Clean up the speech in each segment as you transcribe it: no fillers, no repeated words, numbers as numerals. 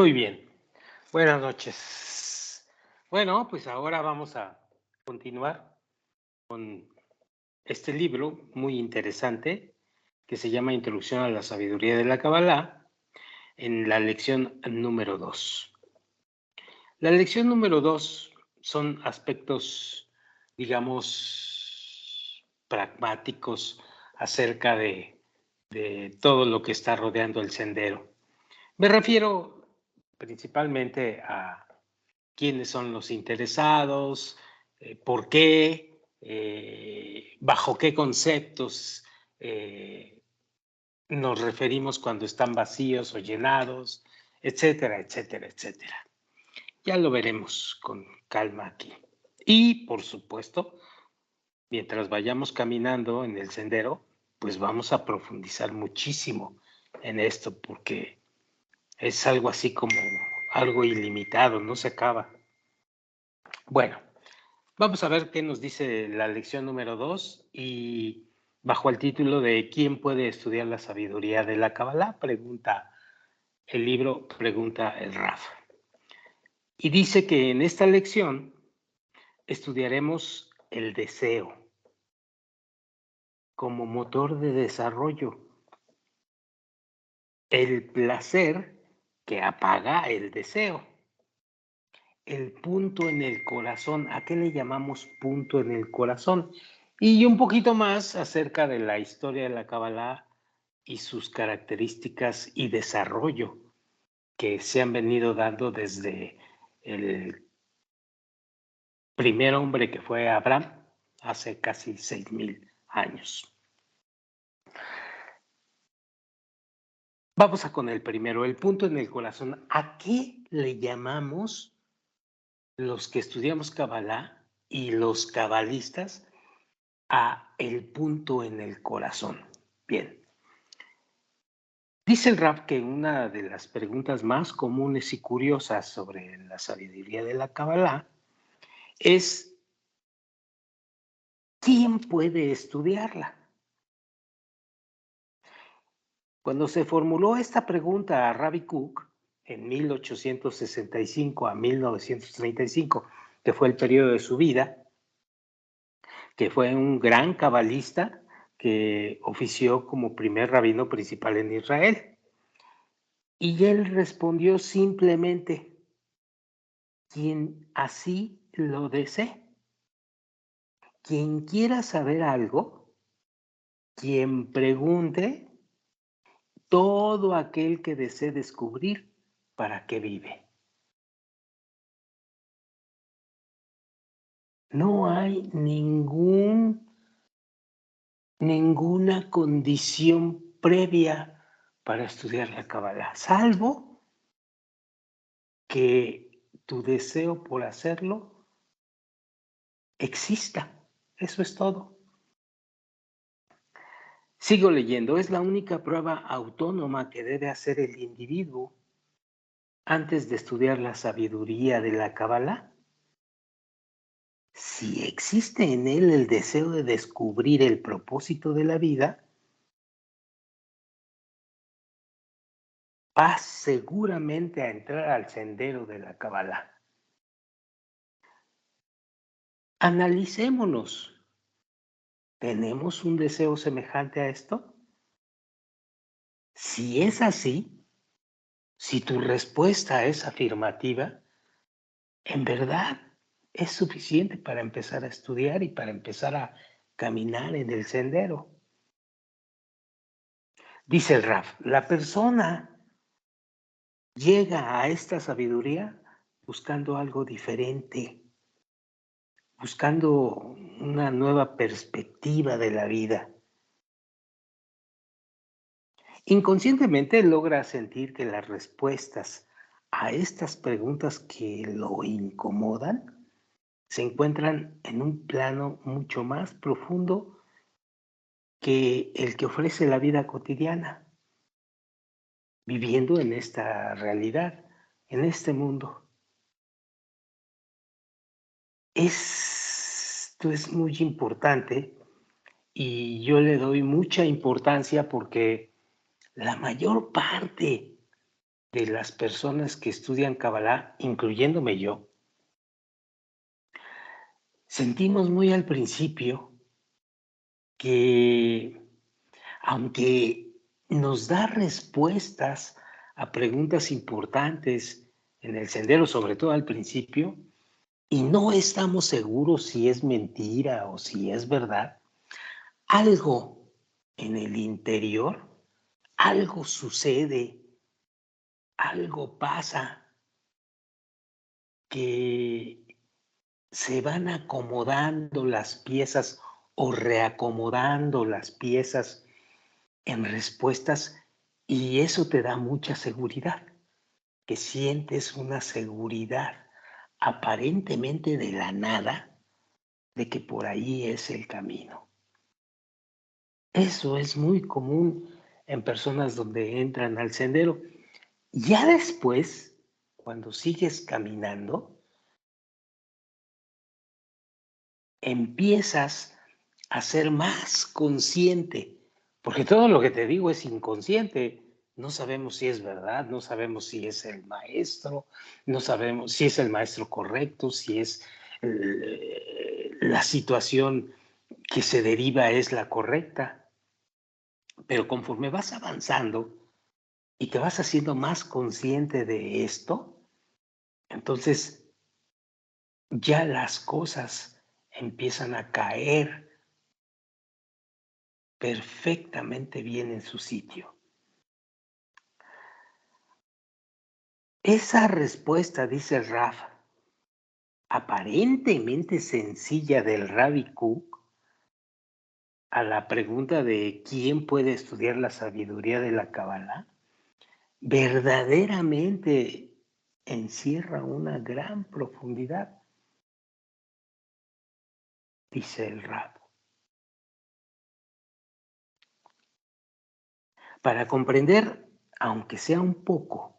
Muy bien, buenas noches. Bueno, pues ahora vamos a continuar con este libro muy interesante que se llama Introducción a la Sabiduría de la Kabbalah en la lección número 2. La lección número 2 son aspectos, digamos, pragmáticos acerca de todo lo que está rodeando el sendero. Me refiero principalmente a quiénes son los interesados, por qué, bajo qué conceptos nos referimos cuando están vacíos o llenados, etcétera, etcétera, etcétera. Ya lo veremos con calma aquí. Y, por supuesto, mientras vayamos caminando en el sendero, pues vamos a profundizar muchísimo en esto, porque es algo así como algo ilimitado, no se acaba. Bueno, vamos a ver qué nos dice la lección número 2 y bajo el título de ¿Quién puede estudiar la sabiduría de la Kabbalah? Pregunta el libro, pregunta el Raf. Y dice que en esta lección estudiaremos el deseo como motor de desarrollo, el placer que apaga el deseo, el punto en el corazón. ¿A qué le llamamos punto en el corazón? Y un poquito más acerca de la historia de la Kabbalah y sus características y desarrollo que se han venido dando desde el primer hombre que fue Abraham hace casi 6,000 años. Vamos a con el primero, el punto en el corazón. ¿A qué le llamamos los que estudiamos Kabbalah y los cabalistas a el punto en el corazón? Bien. Dice el Rab que una de las preguntas más comunes y curiosas sobre la sabiduría de la Kabbalah es ¿quién puede estudiarla? Cuando se formuló esta pregunta a Rabbi Kook en 1865 a 1935, que fue el periodo de su vida, que fue un gran cabalista que ofició como primer rabino principal en Israel. Y él respondió simplemente, quien así lo desee. Quien quiera saber algo, quien pregunte, todo aquel que desee descubrir para qué vive. No hay ninguna condición previa para estudiar la Kabbalah, salvo que tu deseo por hacerlo exista. Eso es todo. Sigo leyendo. Es la única prueba autónoma que debe hacer el individuo antes de estudiar la sabiduría de la Kabbalah. Si existe en él el deseo de descubrir el propósito de la vida, va seguramente a entrar al sendero de la Kabbalah. Analicémonos. ¿Tenemos un deseo semejante a esto? Si es así, si tu respuesta es afirmativa, en verdad es suficiente para empezar a estudiar y para empezar a caminar en el sendero. Dice el Raf, la persona llega a esta sabiduría buscando algo diferente, buscando una nueva perspectiva de la vida. Inconscientemente logra sentir que las respuestas a estas preguntas que lo incomodan se encuentran en un plano mucho más profundo que el que ofrece la vida cotidiana, viviendo en esta realidad, en este mundo. Esto es muy importante y yo le doy mucha importancia porque la mayor parte de las personas que estudian Kabbalah, incluyéndome yo, sentimos muy al principio que, aunque nos da respuestas a preguntas importantes en el sendero, sobre todo al principio, y no estamos seguros si es mentira o si es verdad, algo en el interior, algo sucede, algo pasa que se van acomodando las piezas o reacomodando las piezas en respuestas y eso te da mucha seguridad, que sientes una seguridad aparentemente de la nada de que por ahí es el camino. Eso es muy común en personas donde entran al sendero. Ya después, cuando sigues caminando, empiezas a ser más consciente, porque todo lo que te digo es inconsciente. No sabemos si es verdad, no sabemos si es el maestro, no sabemos si es el maestro correcto, si es la situación que se deriva es la correcta. Pero conforme vas avanzando y te vas haciendo más consciente de esto, entonces ya las cosas empiezan a caer perfectamente bien en su sitio. Esa respuesta, dice el Raf, aparentemente sencilla del Rabbi Kook a la pregunta de quién puede estudiar la sabiduría de la Kabbalah, verdaderamente encierra una gran profundidad, dice el Raf. Para comprender, aunque sea un poco,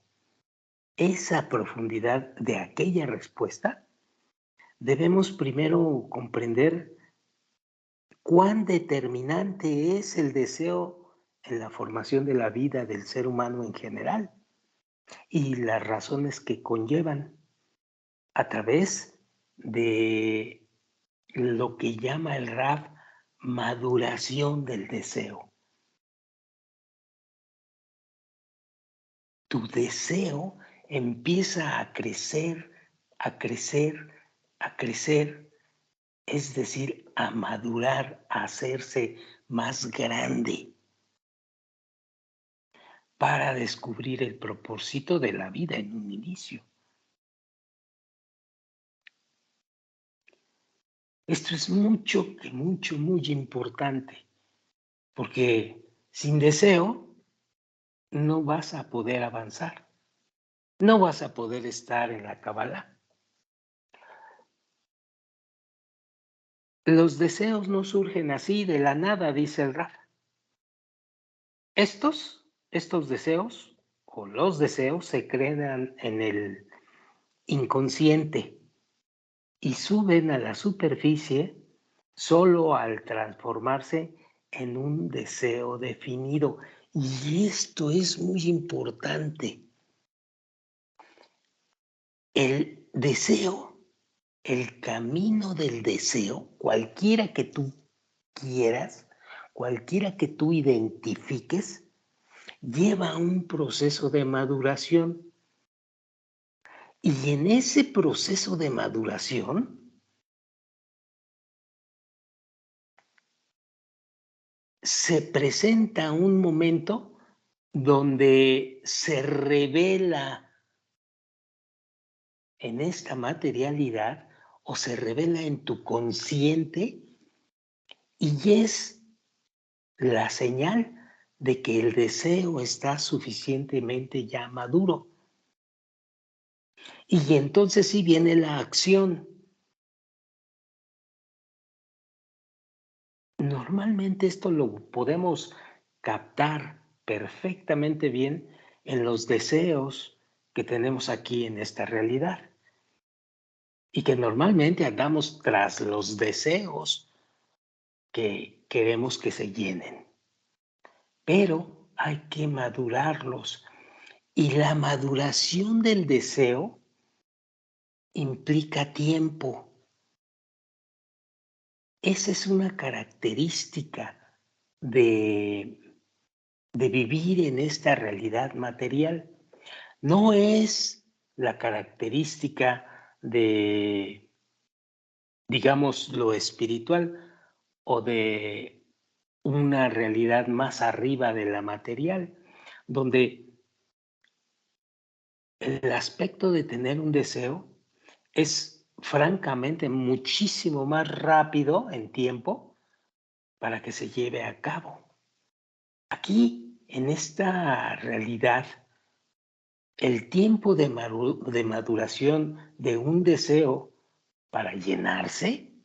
esa profundidad de aquella respuesta, debemos primero comprender cuán determinante es el deseo en la formación de la vida del ser humano en general y las razones que conllevan a través de lo que llama el Raf maduración del deseo. Tu deseo empieza a crecer, a crecer, a crecer, es decir, a madurar, a hacerse más grande para descubrir el propósito de la vida en un inicio. Esto es muy importante, porque sin deseo no vas a poder avanzar, no vas a poder estar en la Kabbalah. Los deseos no surgen así de la nada, dice el Raf. Estos deseos o los deseos se crean en el inconsciente y suben a la superficie solo al transformarse en un deseo definido. Y esto es muy importante. El deseo, el camino del deseo, cualquiera que tú quieras, cualquiera que tú identifiques, lleva a un proceso de maduración. Y en ese proceso de maduración se presenta un momento donde se revela en esta materialidad o se revela en tu consciente y es la señal de que el deseo está suficientemente ya maduro. Y entonces sí viene la acción. Normalmente esto lo podemos captar perfectamente bien en los deseos que tenemos aquí en esta realidad y que normalmente andamos tras los deseos que queremos que se llenen, pero hay que madurarlos Y la maduración del deseo implica tiempo. Esa es una característica de vivir en esta realidad material. No es la característica de, digamos, lo espiritual o de una realidad más arriba de la material, donde el aspecto de tener un deseo es francamente muchísimo más rápido en tiempo para que se lleve a cabo. Aquí, en esta realidad, el tiempo de maduración de un deseo para llenarse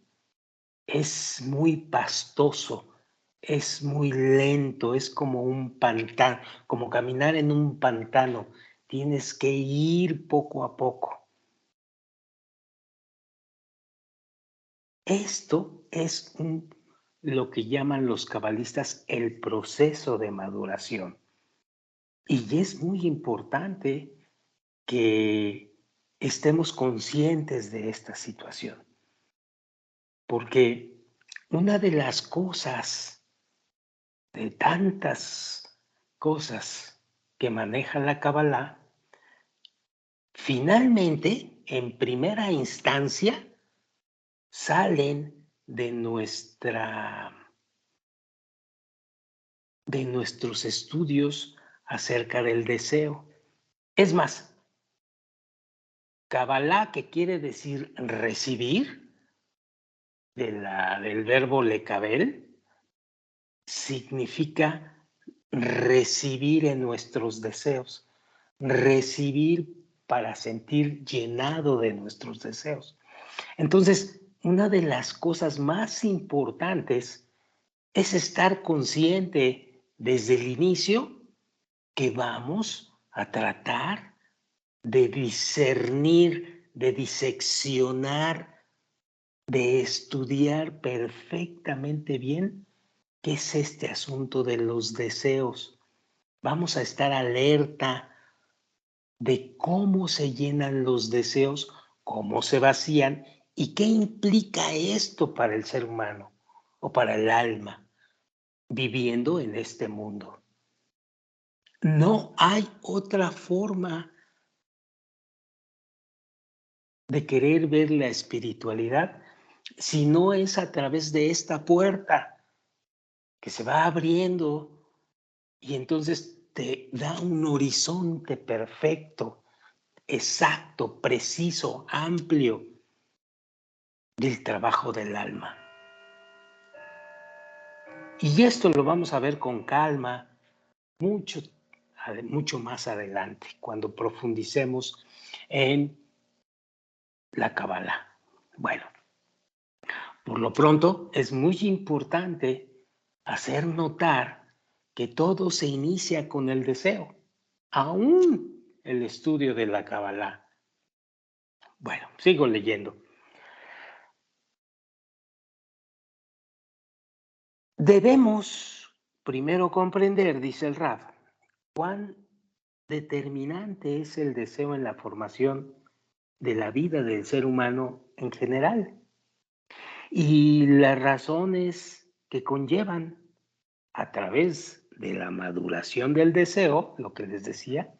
es muy pastoso, es muy lento, es como un pantano, como caminar en un pantano. Tienes que ir poco a poco. Esto es lo que llaman los cabalistas el proceso de maduración. Y es muy importante que estemos conscientes de esta situación, porque una de las cosas, de tantas cosas que maneja la Kabbalah, finalmente, en primera instancia, salen de nuestros estudios acerca del deseo. Es más, Kabbalah, que quiere decir recibir, del verbo lekabel, significa recibir en nuestros deseos, recibir para sentir llenado de nuestros deseos. Entonces, una de las cosas más importantes es estar consciente desde el inicio que vamos a tratar de discernir, de diseccionar, de estudiar perfectamente bien qué es este asunto de los deseos. Vamos a estar alerta de cómo se llenan los deseos, cómo se vacían y qué implica esto para el ser humano o para el alma viviendo en este mundo. No hay otra forma de querer ver la espiritualidad si no es a través de esta puerta que se va abriendo y entonces te da un horizonte perfecto, exacto, preciso, amplio del trabajo del alma. Y esto lo vamos a ver con calma mucho, mucho más adelante, cuando profundicemos en la Kabbalah. Bueno, por lo pronto es muy importante hacer notar que todo se inicia con el deseo, aún el estudio de la Kabbalah. Bueno, sigo leyendo. Debemos primero comprender, dice el Rab, cuán determinante es el deseo en la formación de la vida del ser humano en general y las razones que conllevan a través de la maduración del deseo, lo que les decía,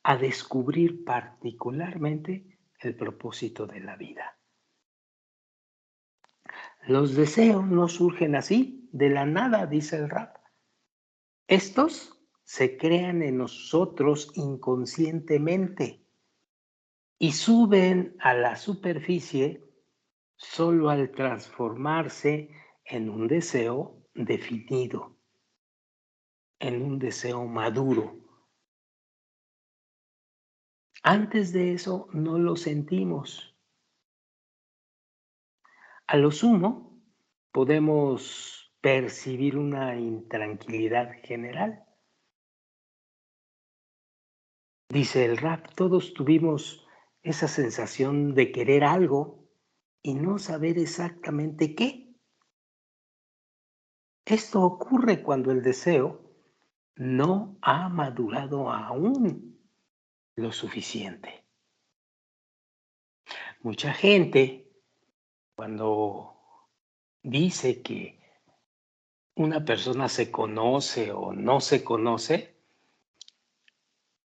a descubrir particularmente el propósito de la vida. Los deseos no surgen así, de la nada, dice el Rab. Estos se crean en nosotros inconscientemente y suben a la superficie solo al transformarse en un deseo definido, en un deseo maduro. Antes de eso no lo sentimos. A lo sumo, podemos percibir una intranquilidad general. Dice el Rab, todos tuvimos esa sensación de querer algo y no saber exactamente qué. Esto ocurre cuando el deseo no ha madurado aún. lo suficiente. Mucha gente, cuando dice que una persona se conoce o no se conoce,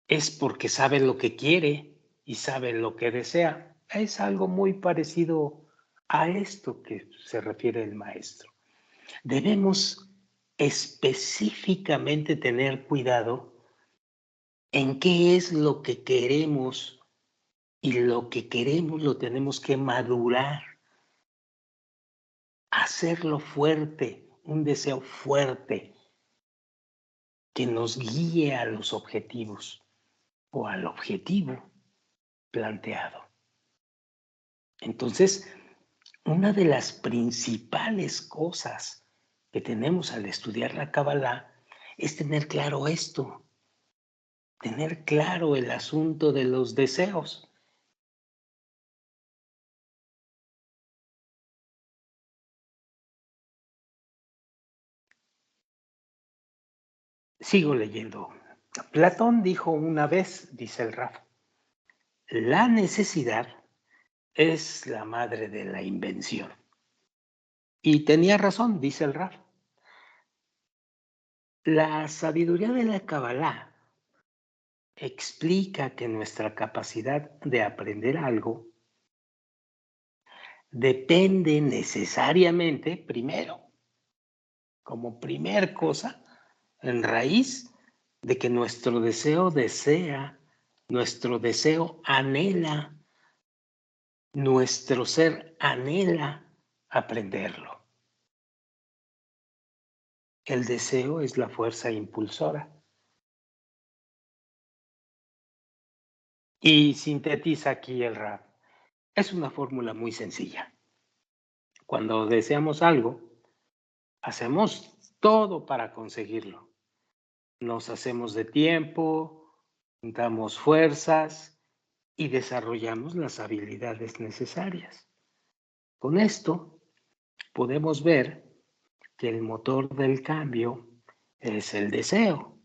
es porque sabe lo que quiere y sabe lo que desea. Es algo muy parecido a esto que se refiere el maestro. Debemos específicamente tener cuidado en qué es lo que queremos, y lo que queremos lo tenemos que madurar, hacerlo fuerte, un deseo fuerte que nos guíe a los objetivos o al objetivo planteado. Entonces, una de las principales cosas que tenemos al estudiar la Kabbalah es tener claro esto, tener claro el asunto de los deseos. Sigo leyendo. Platón dijo una vez, dice el Raf, la necesidad es la madre de la invención. Y tenía razón, dice el Raf. La sabiduría de la Kabbalah explica que nuestra capacidad de aprender algo depende necesariamente, primero, como primer cosa, en raíz de que nuestro deseo desea, nuestro deseo anhela, nuestro ser anhela aprenderlo. El deseo es la fuerza impulsora. Y sintetiza aquí el rap. Es una fórmula muy sencilla. Cuando deseamos algo, hacemos todo para conseguirlo. Nos hacemos de tiempo, juntamos fuerzas y desarrollamos las habilidades necesarias. Con esto podemos ver que el motor del cambio es el deseo.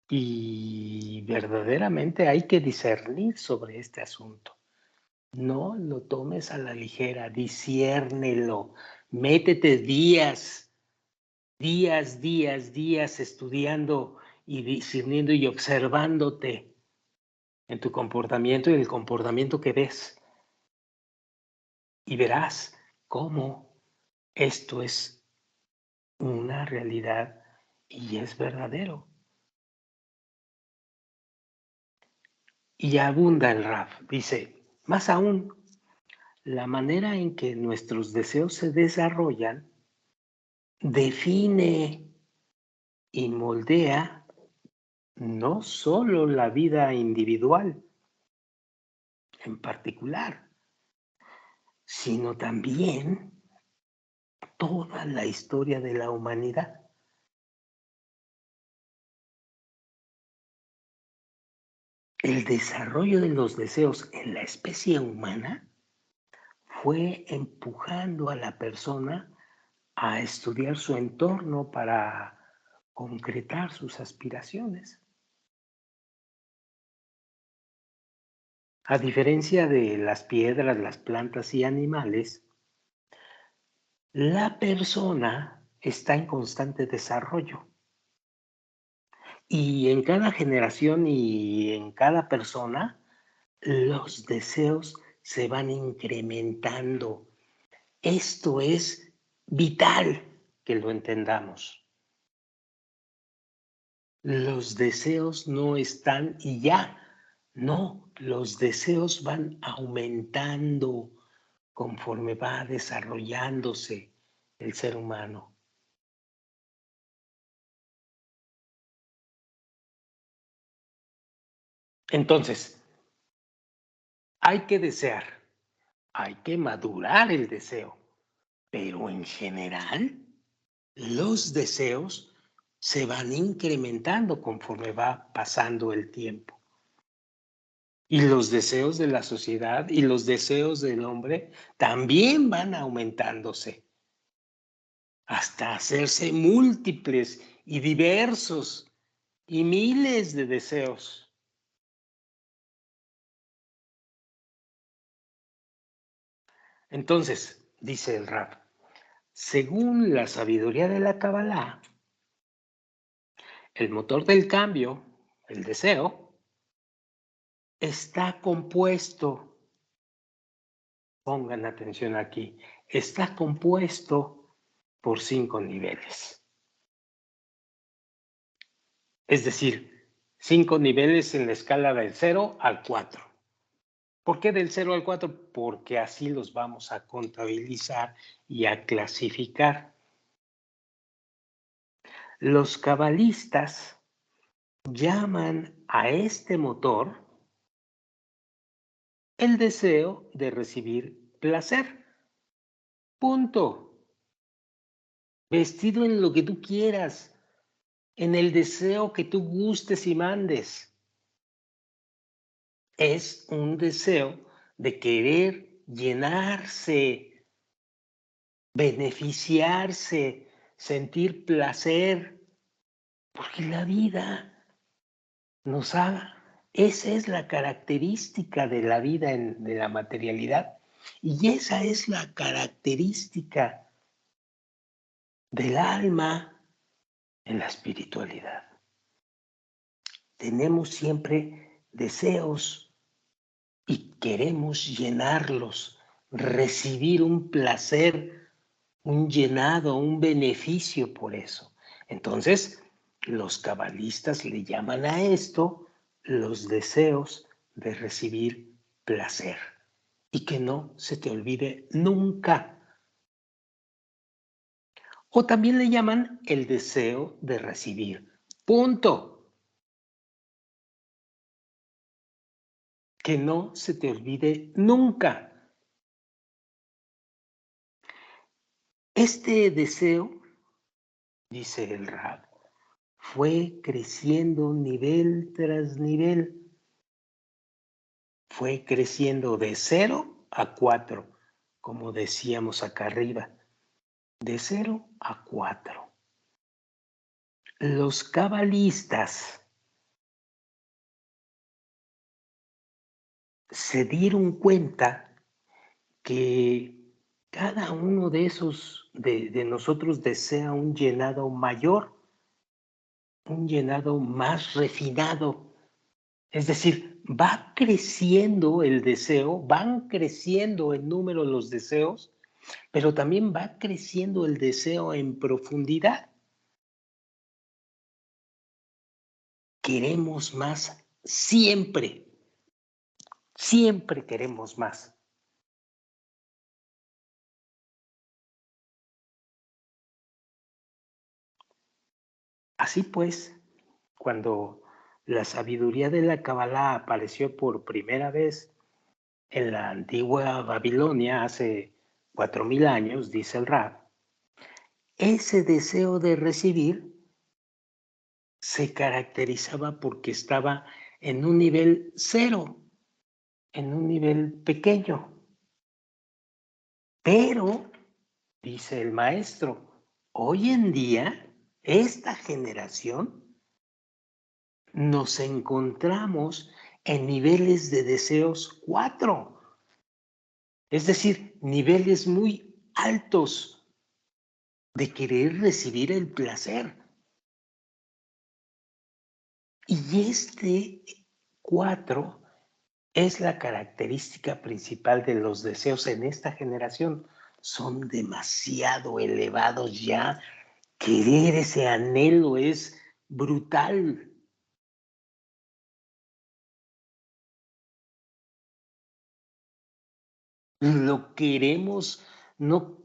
Y verdaderamente hay que discernir sobre este asunto. No lo tomes a la ligera, disciérnelo, métete días estudiando y discerniendo y observándote en tu comportamiento y el comportamiento que ves. Y verás cómo esto es una realidad y es verdadero. Y abunda el Raf, dice, más aún, la manera en que nuestros deseos se desarrollan define y moldea no solo la vida individual en particular, sino también toda la historia de la humanidad. El desarrollo de los deseos en la especie humana fue empujando a la persona a estudiar su entorno para concretar sus aspiraciones. A diferencia de las piedras, las plantas y animales, la persona está en constante desarrollo. Y en cada generación y en cada persona, los deseos se van incrementando. Esto es vital que lo entendamos. Los deseos no están y ya. No, los deseos van aumentando conforme va desarrollándose el ser humano. Entonces, hay que desear, hay que madurar el deseo, pero en general, los deseos se van incrementando conforme va pasando el tiempo. Y los deseos de la sociedad y los deseos del hombre también van aumentándose hasta hacerse múltiples y diversos y miles de deseos. Entonces, dice el Rab, según la sabiduría de la Kabbalah, el motor del cambio, el deseo, está compuesto, pongan atención aquí, está compuesto por 5 niveles. Es decir, 5 niveles en la escala del 0 al 4. ¿Por qué del 0 al 4? Porque así los vamos a contabilizar y a clasificar. Los cabalistas llaman a este motor el deseo de recibir placer. Punto. Vestido en lo que tú quieras, en el deseo que tú gustes y mandes. Es un deseo de querer llenarse, beneficiarse, sentir placer, porque la vida nos haga. Esa es la característica de la vida de la materialidad y esa es la característica del alma en la espiritualidad. Tenemos siempre deseos y queremos llenarlos, recibir un placer, un llenado, un beneficio por eso. Entonces, los cabalistas le llaman a esto los deseos de recibir placer y que no se te olvide nunca. O también le llaman el deseo de recibir. Punto. Que no se te olvide nunca. Este deseo, dice el Rab, fue creciendo nivel tras nivel. Fue creciendo de 0 a 4, como decíamos acá arriba, de 0 a 4. Los cabalistas se dieron cuenta que cada uno de esos, de nosotros desea un llenado mayor, un llenado más refinado. Es decir, va creciendo el deseo, van creciendo en número los deseos, pero también va creciendo el deseo en profundidad. Queremos más siempre, siempre queremos más. Así pues, cuando la sabiduría de la Kabbalah apareció por primera vez en la antigua Babilonia hace 4000 años, dice el Rab, ese deseo de recibir se caracterizaba porque estaba en un nivel 0, en un nivel pequeño. Pero, dice el maestro, hoy en día, esta generación, nos encontramos en niveles de deseos 4, es decir, niveles muy altos de querer recibir el placer. Y este 4 es la característica principal de los deseos en esta generación. Son demasiado elevados ya. Querer ese anhelo es brutal. Lo queremos, no,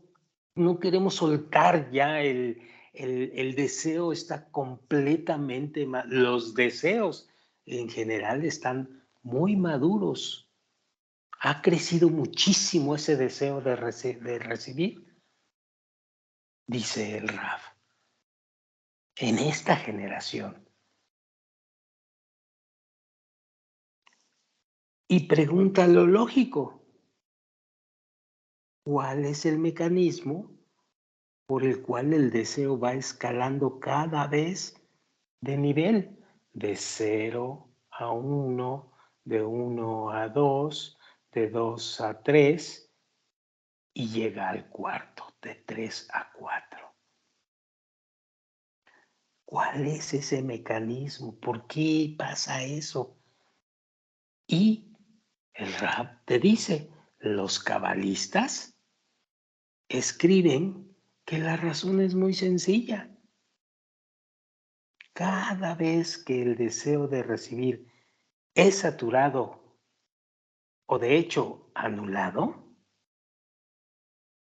no queremos soltar ya el deseo está completamente, los deseos en general están muy maduros. Ha crecido muchísimo ese deseo de recibir, dice el Rab, en esta generación. Y pregunta lo lógico, ¿cuál es el mecanismo por el cual el deseo va escalando cada vez de nivel, de 0 a 1, de 1 a 2, de 2 a 3 y llega al cuarto, de 3 a 4. ¿Cuál es ese mecanismo? ¿Por qué pasa eso? Y el Rab te dice, los cabalistas escriben que la razón es muy sencilla. Cada vez que el deseo de recibir es saturado o de hecho anulado,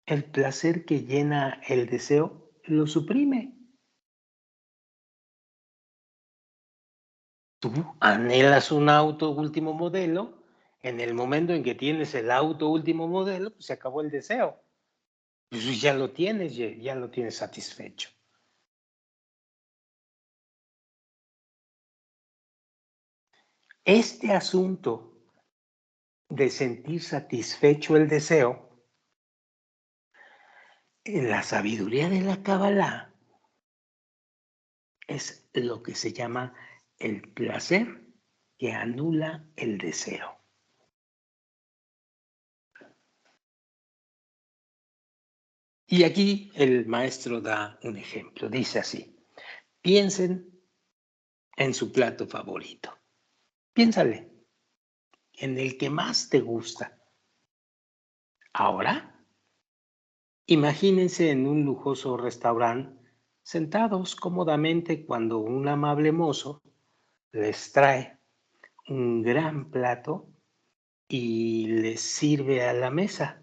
el placer que llena el deseo lo suprime. Tú anhelas un auto último modelo, en el momento en que tienes el auto último modelo, pues se acabó el deseo. Pues ya lo tienes, ya lo tienes satisfecho. Este asunto de sentir satisfecho el deseo, en la sabiduría de la Kabbalah, es lo que se llama el placer que anula el deseo. Y aquí el maestro da un ejemplo. Dice así, piensen en su plato favorito. Piénsale en el que más te gusta. Ahora, imagínense en un lujoso restaurante sentados cómodamente cuando un amable mozo les trae un gran plato y les sirve a la mesa.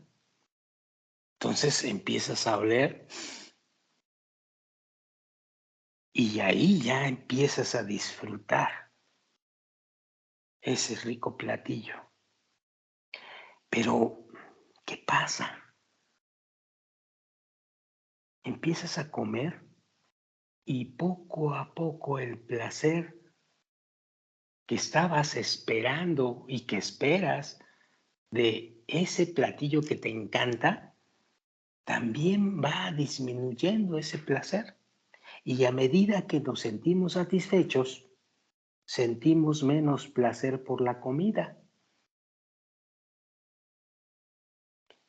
Entonces empiezas a oler y ahí ya empiezas a disfrutar ese rico platillo. Pero, ¿qué pasa? Empiezas a comer y poco a poco el placer que estabas esperando y que esperas de ese platillo que te encanta, también va disminuyendo ese placer. Y a medida que nos sentimos satisfechos, sentimos menos placer por la comida.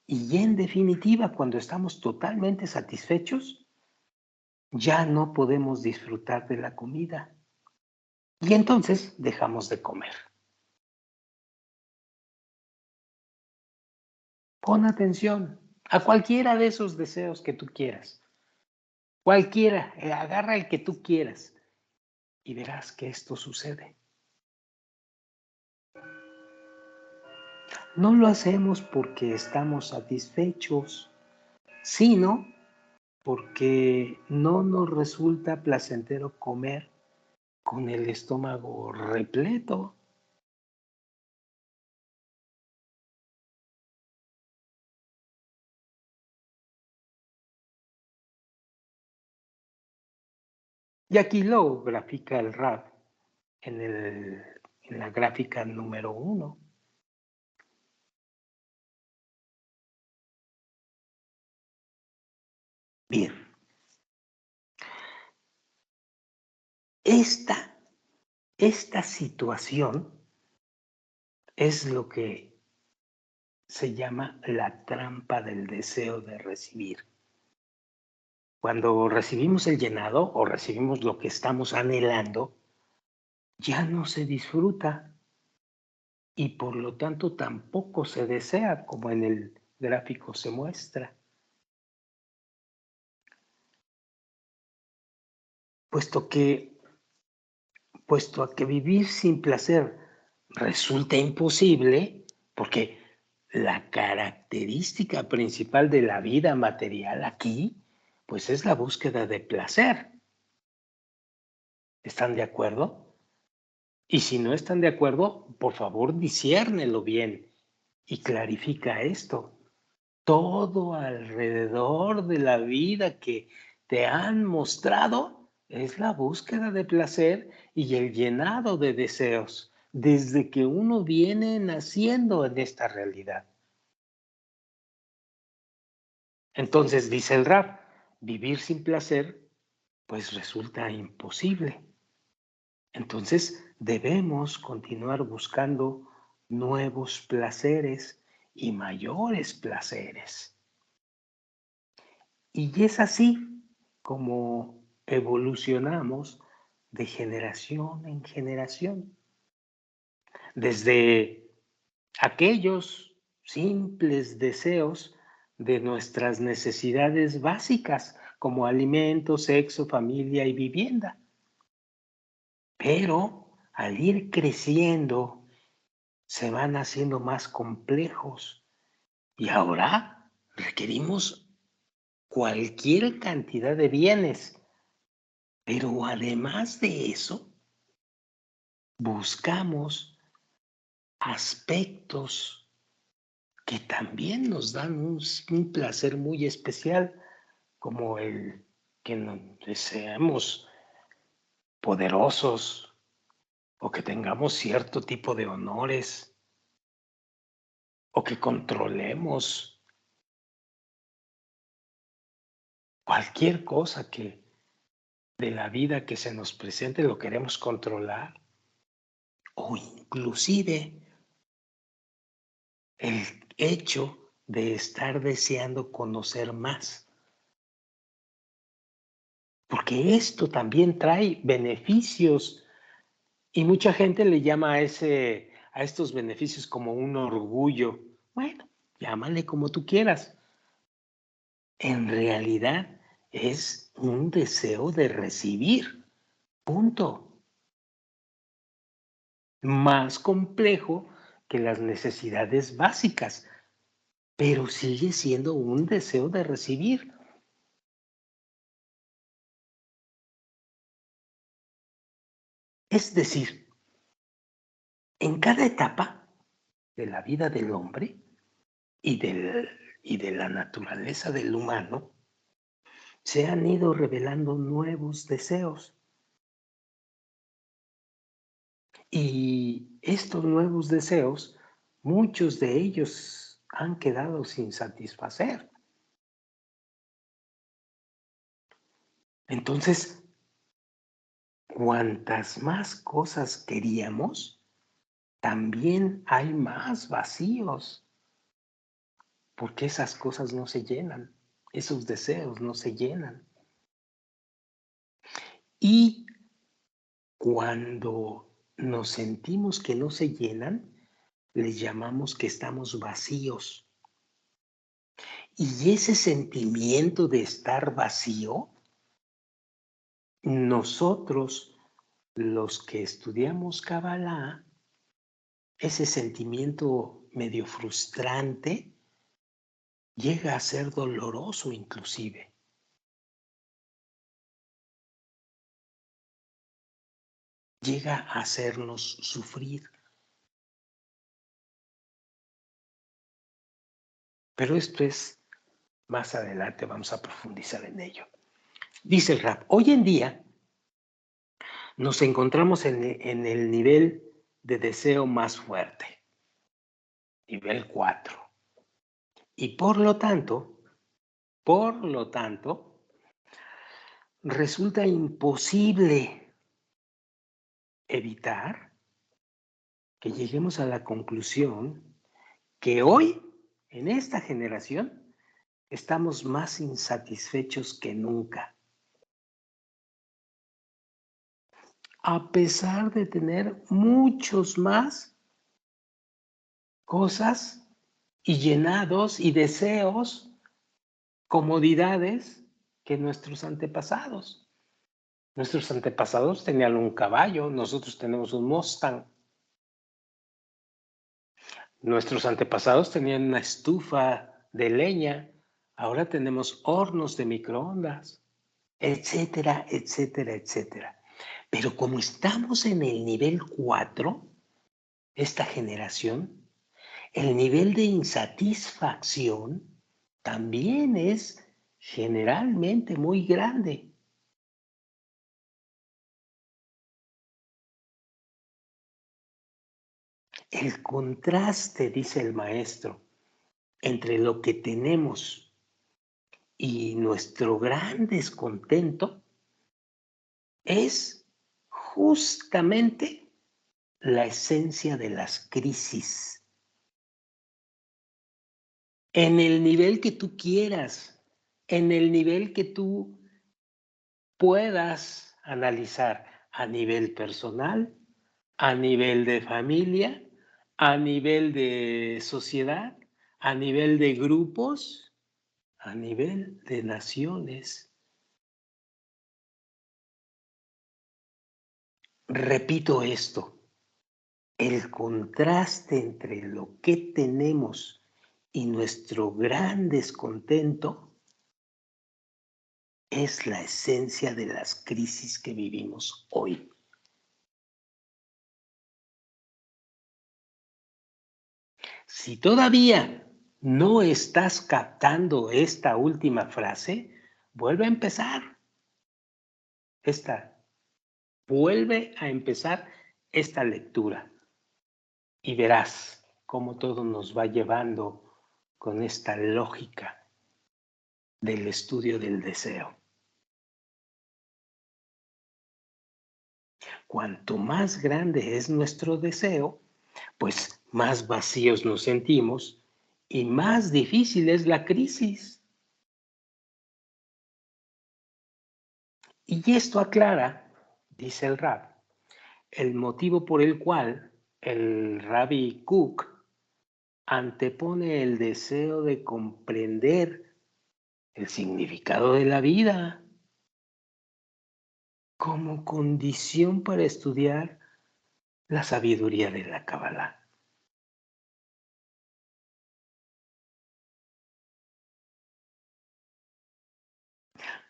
Y en definitiva, cuando estamos totalmente satisfechos, ya no podemos disfrutar de la comida. Y entonces dejamos de comer. Pon atención a cualquiera de esos deseos que tú quieras. Cualquiera, agarra el que tú quieras y verás que esto sucede. No lo hacemos porque estamos satisfechos, sino porque no nos resulta placentero comer con el estómago repleto. Y aquí lo grafica el Rab en la gráfica número 1. Bien, esta situación es lo que se llama la trampa del deseo de recibir. Cuando recibimos el llenado o recibimos lo que estamos anhelando, ya no se disfruta y por lo tanto tampoco se desea, como en el gráfico se muestra. Puesto que, puesto a que vivir sin placer resulta imposible, porque la característica principal de la vida material aquí, pues es la búsqueda de placer. ¿Están de acuerdo? Y si no están de acuerdo, por favor, disciérnelo bien y clarifica esto. Todo alrededor de la vida que te han mostrado es la búsqueda de placer y el llenado de deseos desde que uno viene naciendo en esta realidad. Entonces dice el Rab, vivir sin placer, pues resulta imposible. Entonces debemos continuar buscando nuevos placeres y mayores placeres. Y es así como evolucionamos de generación en generación. Desde aquellos simples deseos de nuestras necesidades básicas, como alimento, sexo, familia y vivienda. Pero al ir creciendo, se van haciendo más complejos y ahora requerimos cualquier cantidad de bienes. Pero además de eso, buscamos aspectos que también nos dan un placer muy especial, como el que seamos poderosos o que tengamos cierto tipo de honores o que controlemos cualquier cosa que de la vida que se nos presente lo queremos controlar, o inclusive el hecho de estar deseando conocer más. Porque esto también trae beneficios y mucha gente le llama a estos beneficios como un orgullo. Bueno, llámale como tú quieras. En realidad es un deseo de recibir. Punto. Más complejo que las necesidades básicas, pero sigue siendo un deseo de recibir. Es decir, en cada etapa de la vida del hombre y de la naturaleza del humano, se han ido revelando nuevos deseos. Y estos nuevos deseos, muchos de ellos han quedado sin satisfacer. Entonces, cuantas más cosas queríamos, también hay más vacíos, porque esas cosas no se llenan, esos deseos no se llenan. Y cuando nos sentimos que no se llenan, les llamamos que estamos vacíos. Y ese sentimiento de estar vacío, nosotros, los que estudiamos Kabbalah, ese sentimiento medio frustrante llega a ser doloroso inclusive. Llega a hacernos sufrir. Pero esto es, más adelante vamos a profundizar en ello. Dice el Rab, hoy en día nos encontramos en el nivel de deseo más fuerte, nivel 4. Y por lo tanto, resulta imposible evitar que lleguemos a la conclusión que hoy, en esta generación, estamos más insatisfechos que nunca. A pesar de tener muchos más cosas y llenados y deseos, comodidades que nuestros antepasados. Nuestros antepasados tenían un caballo, nosotros tenemos un Mustang. Nuestros antepasados tenían una estufa de leña, ahora tenemos hornos de microondas, etcétera, etcétera, etcétera. Pero como estamos en el nivel 4, esta generación, el nivel de insatisfacción también es generalmente muy grande. El contraste, dice el maestro, entre lo que tenemos Y nuestro gran descontento es justamente la esencia de las crisis. En el nivel que tú quieras, en el nivel que tú puedas analizar, a nivel personal, a nivel de familia, a nivel de sociedad, a nivel de grupos, a nivel de naciones. Repito esto, el contraste entre lo que tenemos y nuestro gran descontento es la esencia de las crisis que vivimos hoy. Si todavía no estás captando esta última frase, vuelve a empezar esta, vuelve a empezar esta lectura y verás cómo todo nos va llevando con esta lógica del estudio del deseo. Cuanto más grande es nuestro deseo, pues más vacíos nos sentimos y más difícil es la crisis. Y esto aclara, dice el Rab, el motivo por el cual el Rabbi Cook antepone el deseo de comprender el significado de la vida como condición para estudiar la sabiduría de la Kabbalah.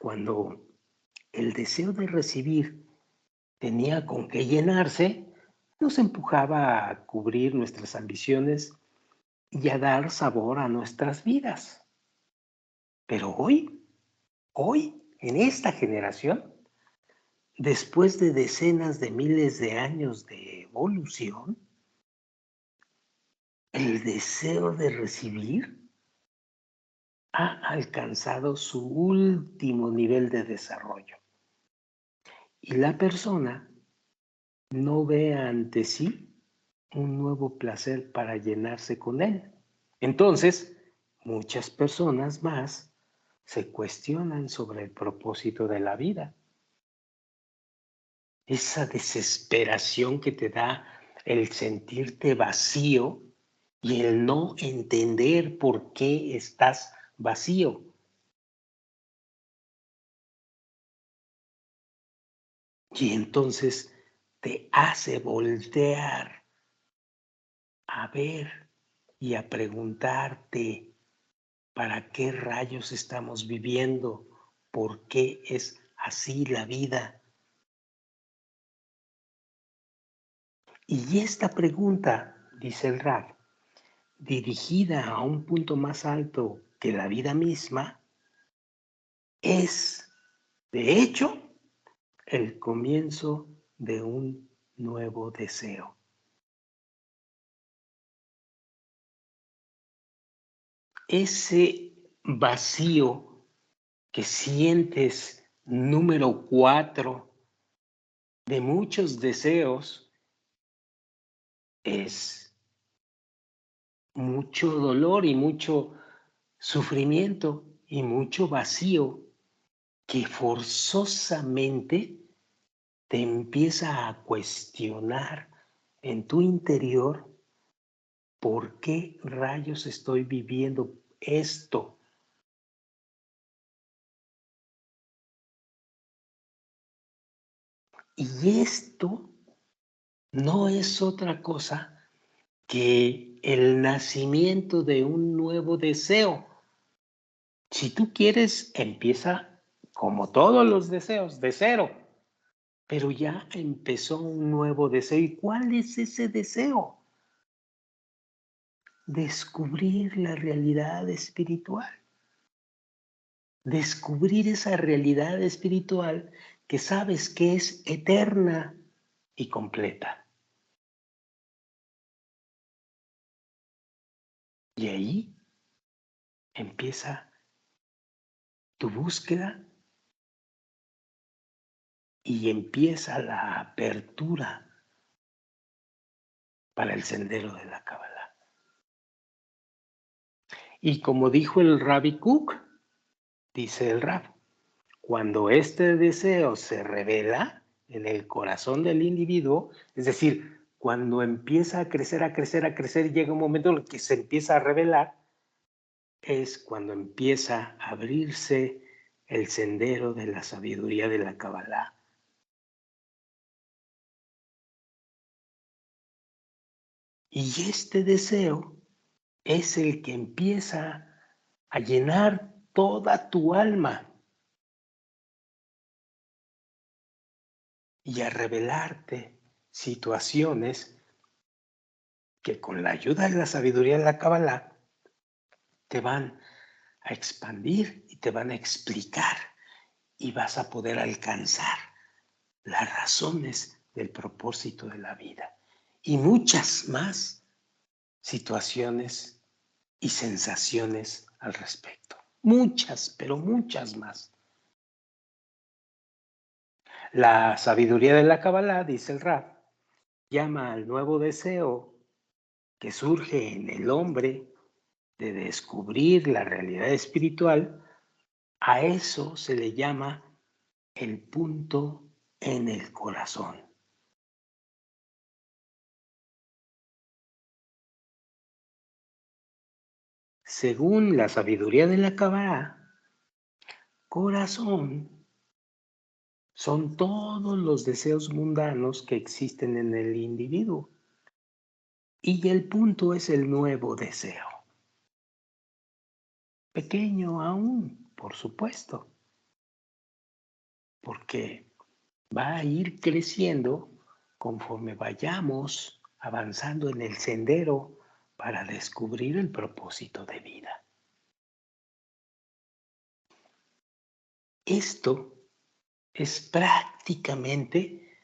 Cuando el deseo de recibir tenía con qué llenarse, nos empujaba a cubrir nuestras ambiciones y a dar sabor a nuestras vidas. Pero hoy, en esta generación, después de decenas de miles de años de evolución, el deseo de recibir ha alcanzado su último nivel de desarrollo. Y la persona no ve ante sí un nuevo placer para llenarse con él. Entonces, muchas personas más se cuestionan sobre el propósito de la vida. Esa desesperación que te da el sentirte vacío y el no entender por qué estás vacío. Y entonces te hace voltear a ver y a preguntarte para qué rayos estamos viviendo, por qué es así la vida. Y esta pregunta, dice el Rab, dirigida a un punto más alto que la vida misma, es, de hecho, el comienzo de un nuevo deseo. Ese vacío que sientes, número 4 de muchos deseos, es mucho dolor y mucho sufrimiento y mucho vacío que forzosamente te empieza a cuestionar en tu interior por qué rayos estoy viviendo esto. Y esto no es otra cosa que el nacimiento de un nuevo deseo. Si tú quieres, empieza como todos los deseos, de cero, pero ya empezó un nuevo deseo. ¿Y cuál es ese deseo? Descubrir la realidad espiritual. Descubrir esa realidad espiritual que sabes que es eterna y completa. Y ahí empieza tu búsqueda y empieza la apertura para el sendero de la Kabbalah. Y como dijo el Rabbi Kook, dice el Rab, cuando este deseo se revela en el corazón del individuo, es decir, cuando empieza a crecer, llega un momento en el que se empieza a revelar, es cuando empieza a abrirse el sendero de la sabiduría de la Kabbalah. Y este deseo es el que empieza a llenar toda tu alma y a revelarte situaciones que con la ayuda de la sabiduría de la Kabbalah te van a expandir y te van a explicar y vas a poder alcanzar las razones del propósito de la vida y muchas más situaciones y sensaciones al respecto. Muchas, pero muchas más. La sabiduría de la Kabbalah, dice el Rab, llama al nuevo deseo que surge en el hombre de descubrir la realidad espiritual. A eso se le llama el punto en el corazón. Según la sabiduría de la Kabbalah, corazón son todos los deseos mundanos que existen en el individuo. Y el punto es el nuevo deseo. Pequeño aún, por supuesto, porque va a ir creciendo conforme vayamos avanzando en el sendero para descubrir el propósito de vida. Esto es prácticamente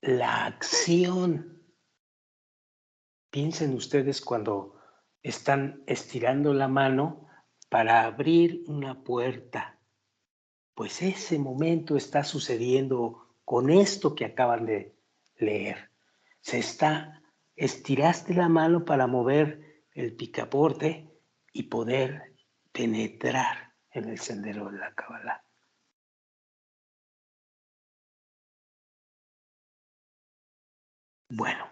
la acción. Piensen ustedes cuando están estirando la mano para abrir una puerta. Pues ese momento está sucediendo con esto que acaban de leer. Estiraste la mano para mover el picaporte y poder penetrar en el sendero de la Kabbalah. Bueno,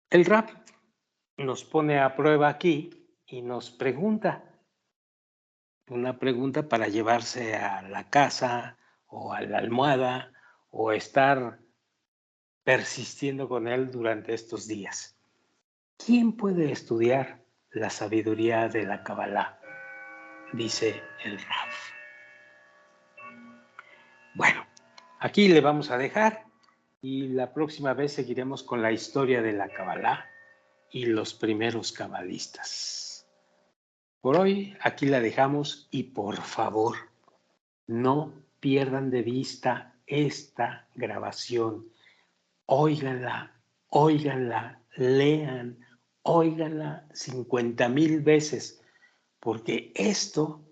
el Rab nos pone a prueba aquí y nos pregunta, una pregunta para llevarse a la casa o a la almohada o estar persistiendo con él durante estos días. ¿Quién puede estudiar la sabiduría de la Kabbalah? Dice el Rab. Bueno, aquí le vamos a dejar y la próxima vez seguiremos con la historia de la Kabbalah y los primeros cabalistas. Por hoy aquí la dejamos y por favor, no pierdan de vista esta grabación. Óiganla, óiganla, lean, óiganla 50,000 veces, porque esto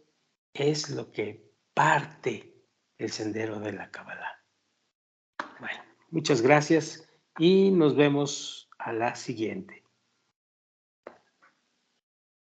es lo que parte el sendero de la Kabbalah. Bueno, muchas gracias y nos vemos a la siguiente.